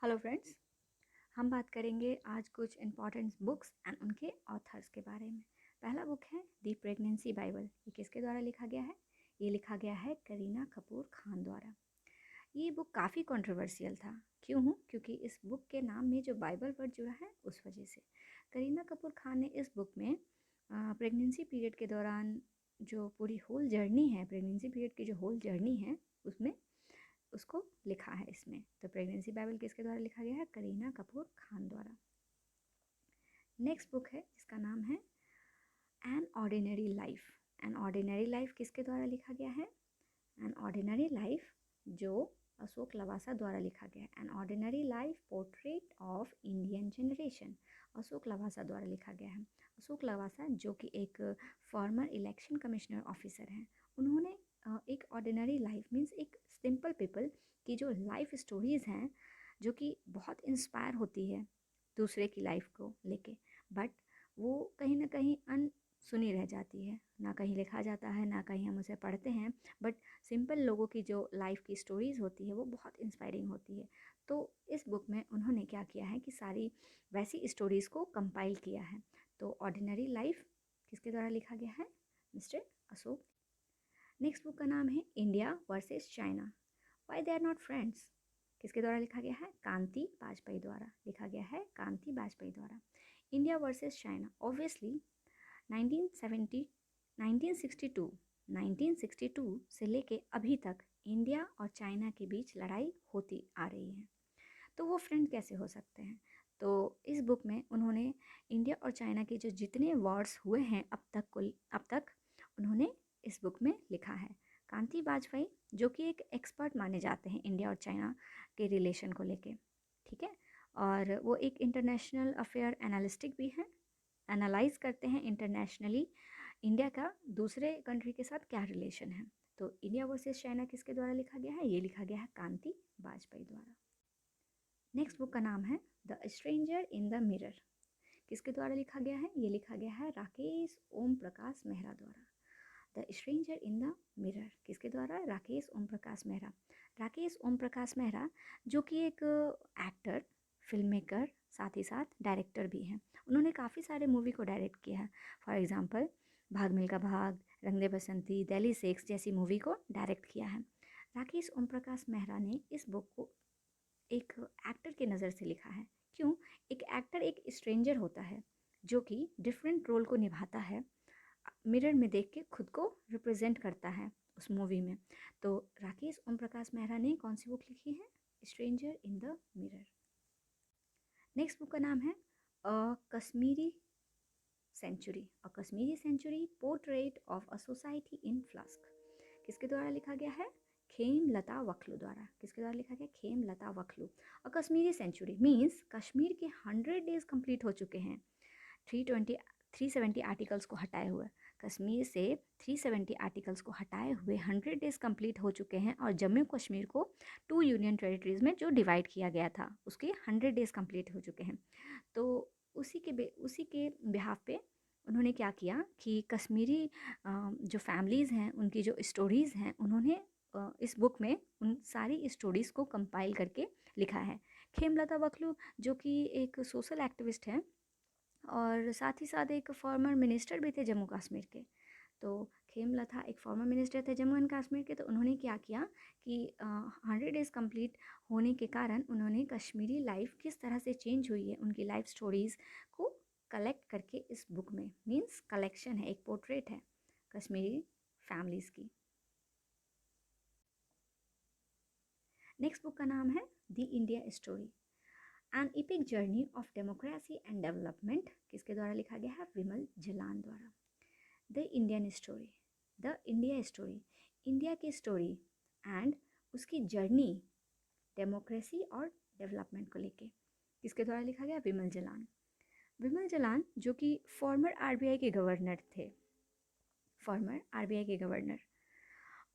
Hello friends, हम बात करेंगे आज कुछ इम्पॉर्टेंट बुक्स एंड उनके ऑथर्स के बारे में। पहला बुक है दी प्रेगनेंसी बाइबल। ये किसके द्वारा लिखा गया है? ये लिखा गया है करीना कपूर खान द्वारा। ये बुक काफ़ी कंट्रोवर्शियल था। क्योंकि इस बुक के नाम में जो बाइबल वर्ड जुड़ा है उस वजह से। करीना कपूर खान ने इस बुक में प्रेगनेंसी पीरियड के दौरान जो पूरी होल जर्नी है, प्रेगनेंसी पीरियड की जो होल जर्नी है उसमें उसको लिखा है इसमें। तो प्रेगनेंसी बाइबल किसके द्वारा लिखा गया है? करीना कपूर खान द्वारा। नेक्स्ट बुक है जिसका नाम है an ordinary life. An ordinary life किसके द्वारा लिखा गया है? एन ऑर्डिनरी लाइफ जो अशोक लवासा द्वारा लिखा गया है। An ordinary life portrait of Indian generation, Ashok Lavasa द्वारा लिखा गया है। अशोक लवासा जो कि एक फॉर्मर इलेक्शन कमिश्नर ऑफिसर हैं, उन्होंने एक ऑर्डिनरी लाइफ मीन्स एक सिंपल पीपल की जो लाइफ स्टोरीज़ हैं जो कि बहुत इंस्पायर होती है दूसरे की लाइफ को लेके, बट वो कहीं ना कहीं अनसुनी रह जाती है, ना कहीं लिखा जाता है ना कहीं हम उसे पढ़ते हैं। बट सिंपल लोगों की जो लाइफ की स्टोरीज़ होती है वो बहुत इंस्पायरिंग होती है। तो इस बुक में उन्होंने क्या किया है कि सारी वैसी स्टोरीज़ को कंपाइल किया है। तो ऑर्डिनरी लाइफ किसके द्वारा लिखा गया है? मिस्टर अशोक। नेक्स्ट बुक का नाम है India versus China, why they are not friends. किसके द्वारा लिखा गया है? कांति बाजपेयी द्वारा लिखा गया है, कांति बाजपेयी द्वारा। इंडिया वर्सेस चाइना ऑब्वियसली 1970 1962 1962 से लेके अभी तक इंडिया और चाइना के बीच लड़ाई होती आ रही है। तो वो फ्रेंड कैसे हो सकते हैं? तो इस बुक में उन्होंने इंडिया और चाइना के जो जितने वॉर्स हुए हैं अब तक उन्होंने इस बुक में लिखा है। कांति बाजपेयी जो कि एक एक्सपर्ट माने जाते हैं इंडिया और चाइना के रिलेशन को लेके, ठीक है। और वो एक इंटरनेशनल अफेयर एनालिस्टिक भी हैं, एनालाइज करते हैं इंटरनेशनली इंडिया का दूसरे कंट्री के साथ क्या रिलेशन है। तो इंडिया वर्सेस चाइना किसके द्वारा लिखा गया है? ये लिखा गया है कांति बाजपेयी द्वारा। नेक्स्ट बुक का नाम है the stranger in the mirror. किसके द्वारा लिखा गया है? ये लिखा गया है राकेश ओम प्रकाश मेहरा द्वारा। The stranger in the mirror किसके द्वारा? राकेश ओम प्रकाश मेहरा। राकेश ओम प्रकाश मेहरा जो कि एक एक्टर, फिल्म मेकर, साथ ही साथ डायरेक्टर भी हैं। उन्होंने काफ़ी सारे मूवी को डायरेक्ट किया है। फॉर एग्जांपल भाग मिल्खा भाग, रंग दे बसंती, दिल्ली 6 जैसी मूवी को डायरेक्ट किया है। राकेश ओम प्रकाश मेहरा ने इस बुक को एक एक्टर की नज़र से लिखा है। क्यों? एक एक्टर एक स्ट्रेंजर होता है जो कि डिफरेंट रोल को निभाता है, मिरर में देख के खुद को रिप्रेजेंट करता है उस मूवी में। तो राकेश ओम प्रकाश मेहरा ने कौन सी बुक लिखी है? Stranger in the mirror. Next book का नाम है Kashmiri century. A Kashmiri century portrait of a society in flux. किसके द्वारा लिखा गया है? खेम लता वखलू द्वारा। किसके द्वारा लिखा गया? खेम लता वखलू। अ कश्मीरी सेंचुरी मीन्स कश्मीर के 100 डेज कंप्लीट हो चुके हैं 320 370 आर्टिकल्स को हटाए हुए। कश्मीर से 370 आर्टिकल्स को हटाए हुए 100 डेज कंप्लीट हो चुके हैं और जम्मू कश्मीर को 2 यूनियन टेरिटरीज़ में जो डिवाइड किया गया था उसके 100 डेज कंप्लीट हो चुके हैं। तो उसी के बिहाफ पे उन्होंने क्या किया कि कश्मीरी जो फैमिलीज़ हैं उनकी जो स्टोरीज़ हैं उन्होंने इस बुक में उन सारी स्टोरीज़ को कंपाइल करके लिखा है। खेमलता वखलू जो कि एक सोशल एक्टिविस्ट हैं और साथ ही साथ एक फॉर्मर मिनिस्टर भी थे जम्मू कश्मीर के। तो खेमलता एक फॉर्मर मिनिस्टर थे जम्मू एंड कश्मीर के। तो उन्होंने क्या किया कि 100 डेज़ कंप्लीट होने के कारण उन्होंने कश्मीरी लाइफ किस तरह से चेंज हुई है उनकी लाइफ स्टोरीज़ को कलेक्ट करके इस बुक में, मीन्स कलेक्शन है, एक पोर्ट्रेट है कश्मीरी फैमिलीज़ की। नेक्स्ट बुक का नाम है the India story, an epic journey of democracy and development. किसके द्वारा लिखा गया है? विमल जलान द्वारा। The Indian story, the India story, India की स्टोरी एंड उसकी जर्नी डेमोक्रेसी और डेवलपमेंट को लेके। किसके द्वारा लिखा गया? विमल जलान। विमल जलान जो कि फॉर्मर आरबीआई के गवर्नर थे, फॉर्मर आरबीआई के गवर्नर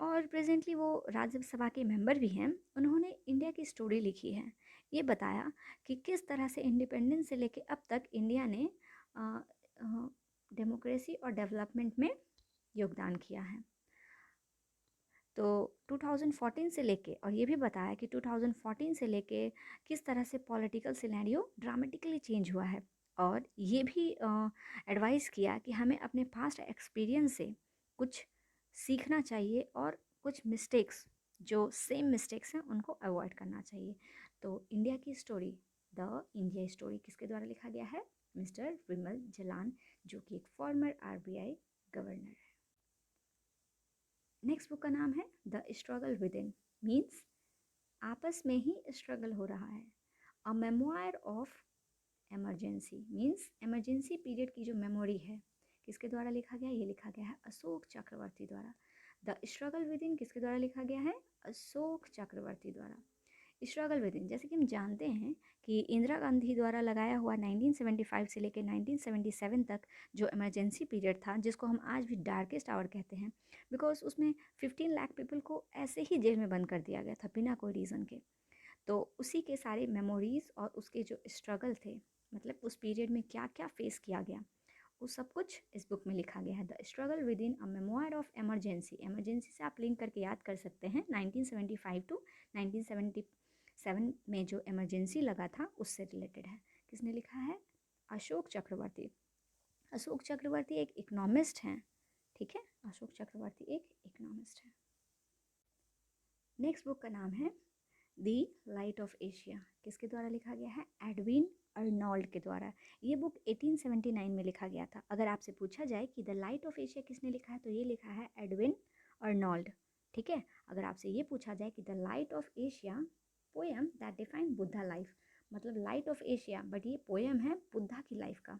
और प्रेजेंटली वो राज्यसभा के मेंबर भी हैं। उन्होंने इंडिया की स्टोरी लिखी है। ये बताया कि किस तरह से इंडिपेंडेंस से लेके अब तक इंडिया ने डेमोक्रेसी और डेवलपमेंट में योगदान किया है। तो 2014 से लेके, और ये भी बताया कि 2014 से लेके किस तरह से पॉलिटिकल सिनेरियो ड्रामेटिकली चेंज हुआ है, और ये भी एडवाइस किया कि हमें अपने पास्ट एक्सपीरियंस से कुछ सीखना चाहिए और कुछ मिस्टेक्स, जो सेम मिस्टेक्स हैं, उनको अवॉइड करना चाहिए। तो इंडिया की स्टोरी, द इंडिया स्टोरी, किसके द्वारा लिखा गया है? मिस्टर विमल जलान, जो कि एक फॉर्मर आरबीआई गवर्नर है। नेक्स्ट बुक का नाम है the struggle with in, means आपस में ही स्ट्रगल हो रहा है। अ memoir of emergency, means emergency period की जो मेमोरी है, किसके द्वारा लिखा गया? ये लिखा गया है अशोक चक्रवर्ती द्वारा। द स्ट्रगल विद इन किसके द्वारा लिखा गया है? अशोक चक्रवर्ती द्वारा। स्ट्रगल विद इन, जैसे कि हम जानते हैं कि इंदिरा गांधी द्वारा लगाया हुआ 1975 से लेकर 1977 तक जो इमरजेंसी पीरियड था, जिसको हम आज भी डार्केस्ट आवर कहते हैं, बिकॉज उसमें 15 लाख पीपल को ऐसे ही जेल में बंद कर दिया गया था बिना कोई रीज़न के। तो उसी के सारे मेमोरीज़ और उसके जो स्ट्रगल थे, मतलब उस पीरियड में क्या क्या फेस किया गया, वो सब कुछ इस बुक में लिखा गया है। The struggle with in a memoir of emergency, emergency से आप लिंक करके याद कर सकते हैं 1975 टू 1977 में जो इमरजेंसी लगा था उससे रिलेटेड है। किसने लिखा है? अशोक चक्रवर्ती। अशोक चक्रवर्ती एक इकोनॉमिस्ट हैं, ठीक है, अशोक चक्रवर्ती एक इकोनॉमिस्ट है। नेक्स्ट बुक का नाम है दी लाइट ऑफ एशिया, किसके द्वारा लिखा गया है? एडविन अर्नोल्ड के द्वारा। ये बुक 1879 में लिखा गया था। अगर आपसे पूछा जाए कि द लाइट ऑफ एशिया किसने लिखा है, तो ये लिखा है एडविन अर्नोल्ड, ठीक है। अगर आपसे ये पूछा जाए कि the light of Asia poem that define Buddha life, मतलब लाइट ऑफ एशिया, बट ये पोएम है बुद्धा की लाइफ का,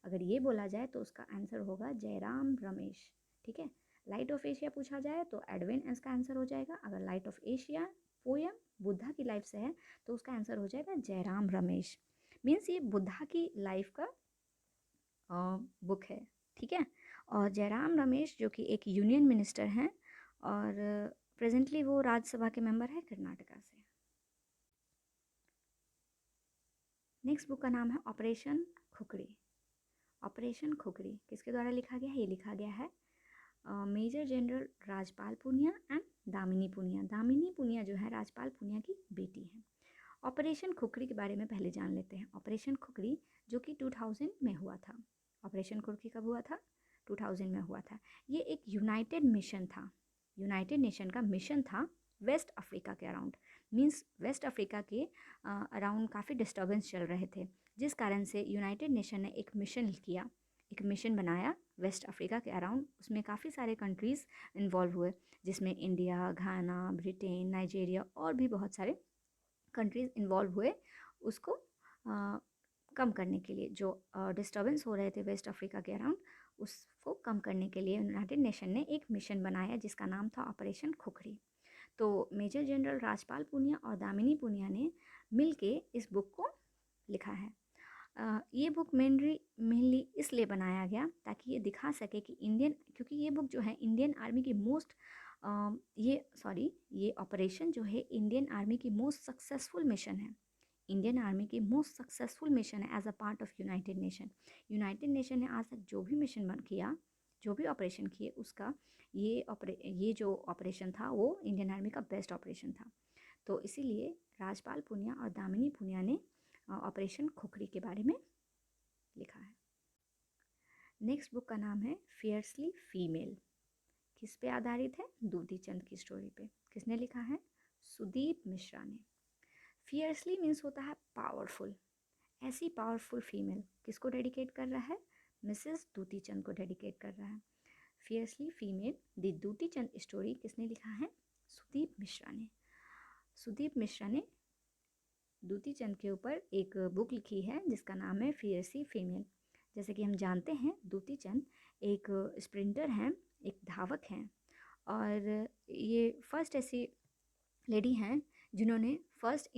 अगर ये बोला जाए तो उसका आंसर होगा जयराम रमेश, ठीक है। लाइट ऑफ एशिया पूछा जाए तो एडविन इसका आंसर हो जाएगा। अगर light of Asia poem Buddha की लाइफ से है तो उसका आंसर हो जाएगा जयराम रमेश। मीन्स ये बुद्धा की लाइफ का बुक है, ठीक है। और जयराम रमेश जो कि एक यूनियन मिनिस्टर हैं, और प्रेजेंटली वो राज्यसभा के मेंबर है कर्नाटका से। नेक्स्ट बुक का नाम है ऑपरेशन खुखड़ी। ऑपरेशन खुखड़ी किसके द्वारा लिखा गया है? ये लिखा गया है major general Rajpal Punia and Damini Punia. Damini Punia जो है राजपाल पूनिया की बेटी है। ऑपरेशन खुखड़ी के बारे में पहले जान लेते हैं। ऑपरेशन खुखड़ी जो कि 2000 में हुआ था। ऑपरेशन खुखड़ी कब हुआ था? 2000 में हुआ था। ये एक यूनाइटेड मिशन था, यूनाइटेड नेशन का मिशन था वेस्ट अफ्रीका के अराउंड। मीन्स वेस्ट अफ्रीका के अराउंड काफ़ी डिस्टर्बेंस चल रहे थे, जिस कारण से यूनाइटेड नेशन ने एक मिशन किया, एक मिशन बनाया वेस्ट अफ्रीका के अराउंड। उसमें काफ़ी सारे कंट्रीज़ इन्वॉल्व हुए, जिसमें इंडिया, घाना, ब्रिटेन, नाइजीरिया और भी बहुत सारे कंट्रीज़ इन्वॉल्व हुए उसको कम करने के लिए। जो डिस्टर्बेंस हो रहे थे वेस्ट अफ्रीका के अराउंड, उसको कम करने के लिए यूनाइटेड नेशन ने एक मिशन बनाया जिसका नाम था ऑपरेशन खुखड़ी। तो मेजर जनरल राजपाल पूनिया और दामिनी पूनिया ने मिल के इस बुक को लिखा है। ये बुक मेनली इसलिए बनाया गया ताकि ये दिखा सके कि इंडियन, क्योंकि ये बुक जो है इंडियन आर्मी की ये ऑपरेशन जो है इंडियन आर्मी की मोस्ट सक्सेसफुल मिशन है। इंडियन आर्मी की मोस्ट सक्सेसफुल मिशन है as a part of United Nation. United Nation ने आज तक जो भी मिशन किया, जो भी ऑपरेशन किए, उसका ये जो ऑपरेशन था वो इंडियन आर्मी का बेस्ट ऑपरेशन था। तो इसीलिए राजपाल पूनिया और दामिनी पूनिया ने ऑपरेशन खुखड़ी के बारे में लिखा है। नेक्स्ट बुक का नाम है फियर्सली फीमेल। किस पे आधारित है? दूती चंद की स्टोरी पे। किसने लिखा है? सुदीप मिश्रा ने। फियर्सली मीन्स होता है पावरफुल। ऐसी पावरफुल फीमेल किसको डेडिकेट कर रहा है? मिसेस दूती चंद को डेडिकेट कर रहा है। Fiercely female the Dutee Chand story किसने लिखा है? सुदीप मिश्रा ने। सुदीप मिश्रा ने दूती चंद के ऊपर एक बुक लिखी है जिसका नाम है फियर्सली फीमेल। जैसे कि हम जानते हैं दूती चंद एक स्प्रिंटर हैं, एक धावक हैं, और ये फर्स्ट ऐसी लेडी हैं जिन्होंने फर्स्ट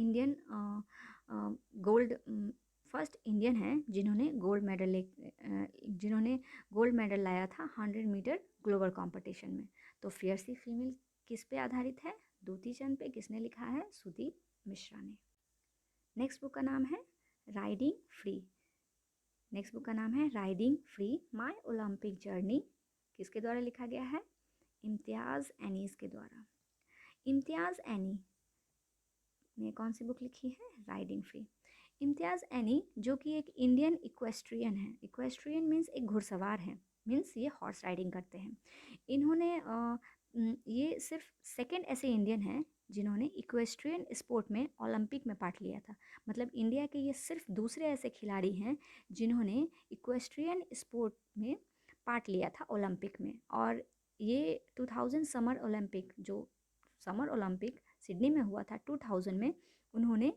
इंडियन हैं जिन्होंने गोल्ड मेडल लाया था 100 मीटर ग्लोबल कंपटीशन में। तो फियर्सली फीमेल किस पे आधारित है? दूती चंद पे। किसने लिखा है? सुदीप मिश्रा ने। नेक्स्ट बुक का नाम है राइडिंग फ्री। नेक्स्ट बुक का नाम है riding free my Olympic journey. किसके द्वारा लिखा गया है? इम्तियाज़ एनीस के द्वारा। इम्तियाज़ एनी ने कौन सी बुक लिखी है? Riding free. इम्तियाज़ एनी जो कि एक इंडियन इक्वेस्ट्रियन है, इक्वेस्ट्रियन मीन्स एक घुड़सवार है, मीन्स ये हॉर्स राइडिंग करते हैं। इन्होंने ये सिर्फ सेकंड ऐसे इंडियन हैं जिन्होंने इक्वेस्ट्रियन स्पोर्ट में ओलंपिक में पार्ट लिया था। मतलब इंडिया के ये सिर्फ दूसरे ऐसे खिलाड़ी हैं जिन्होंने इक्वेस्ट्रियन स्पोर्ट में पार्ट लिया था ओलंपिक में। और ये 2000 समर ओलंपिक, जो समर ओलंपिक सिडनी में हुआ था 2000 में, उन्होंने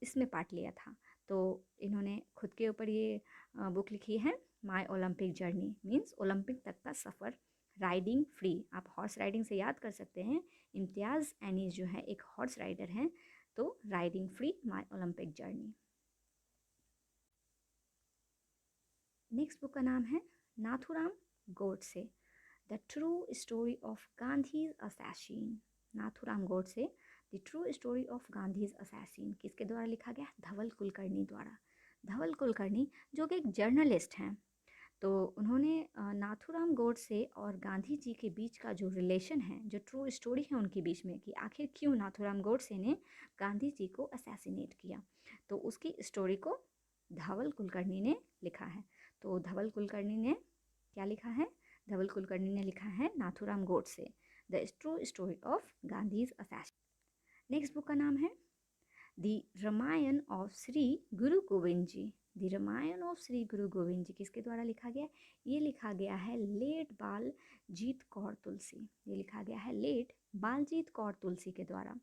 इसमें पार्ट लिया था। तो इन्होंने खुद के ऊपर ये बुक लिखी है, my Olympic journey, means Olympic तक का सफ़र राइडिंग फ्री। आप हॉर्स राइडिंग से याद कर सकते हैं, इम्तियाज़ एनी जो है एक हॉर्स राइडर हैं। तो riding free my Olympic journey. Next book का नाम है Nathuram Godse, the true story of Gandhi's assassin. Nathuram Godse, the true story of Gandhi's assassin किसके द्वारा लिखा गया? धवल कुलकर्णी द्वारा। धवल कुलकर्णी जो कि एक जर्नलिस्ट हैं, तो उन्होंने नाथुराम गोडसे और गांधी जी के बीच का जो रिलेशन है, जो ट्रू स्टोरी है उनके बीच में, कि आखिर क्यों नाथुराम गोडसे ने गांधी जी को असैसिनेट किया, तो उसकी स्टोरी को धवल कुलकर्णी ने लिखा है। तो धवल कुलकर्णी ने क्या लिखा है? धवल कुलकर्णी ने लिखा है Nathuram Godse, the true story of Gandhi's assassination. Next book का नाम है the Ramayan of Shri Guru Govind ji. The Ramayan of Shri गुरु गोविंद जी किसके द्वारा लिखा गया? ये लिखा गया है लेट बालजीत कौर तुलसी। ये लिखा गया है लेट बालजीत कौर तुलसी के द्वारा।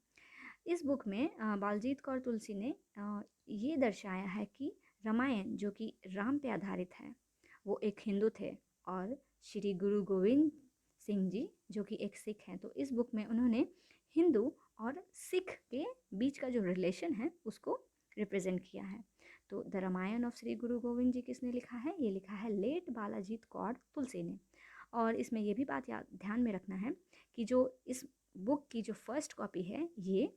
इस बुक में बालजीत कौर तुलसी ने ये दर्शाया है कि रामायण जो कि राम पे आधारित है, वो एक हिंदू थे, और श्री गुरु गोविंद सिंह जी जो कि एक सिख हैं। तो इस बुक में उन्होंने हिंदू और सिख के बीच का जो रिलेशन है उसको रिप्रेजेंट किया है। तो द रामायण ऑफ श्री गुरु गोविंद जी किसने लिखा है? ये लिखा है लेट बालाजीत कौर तुलसी ने। और इसमें यह भी बात ध्यान में रखना है कि जो इस बुक की जो फर्स्ट कॉपी है, ये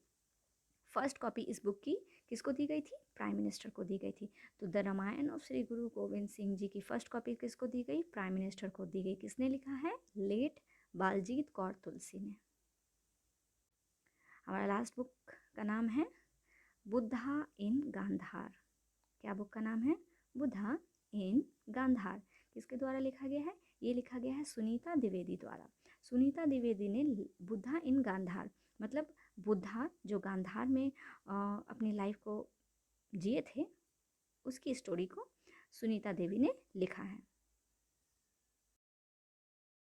फर्स्ट कॉपी इस बुक की किसको दी गई थी? प्राइम मिनिस्टर को दी गई थी। तो द रामायण ऑफ श्री गुरु गोविंद सिंह जी की फर्स्ट कॉपी किसको दी गई? प्राइम मिनिस्टर को दी गई। किसने लिखा है? लेट बालजीत कौर तुलसी ने। हमारा लास्ट बुक का नाम है बुद्धा इन गांधार। क्या बुक का नाम है? बुद्धा इन गांधार। किसके द्वारा लिखा गया है? ये लिखा गया है सुनीता द्विवेदी द्वारा। सुनीता द्विवेदी ने बुद्धा इन गांधार, मतलब बुद्धा जो गांधार में अपनी लाइफ को जिए थे, उसकी स्टोरी को सुनीता देवी ने लिखा है।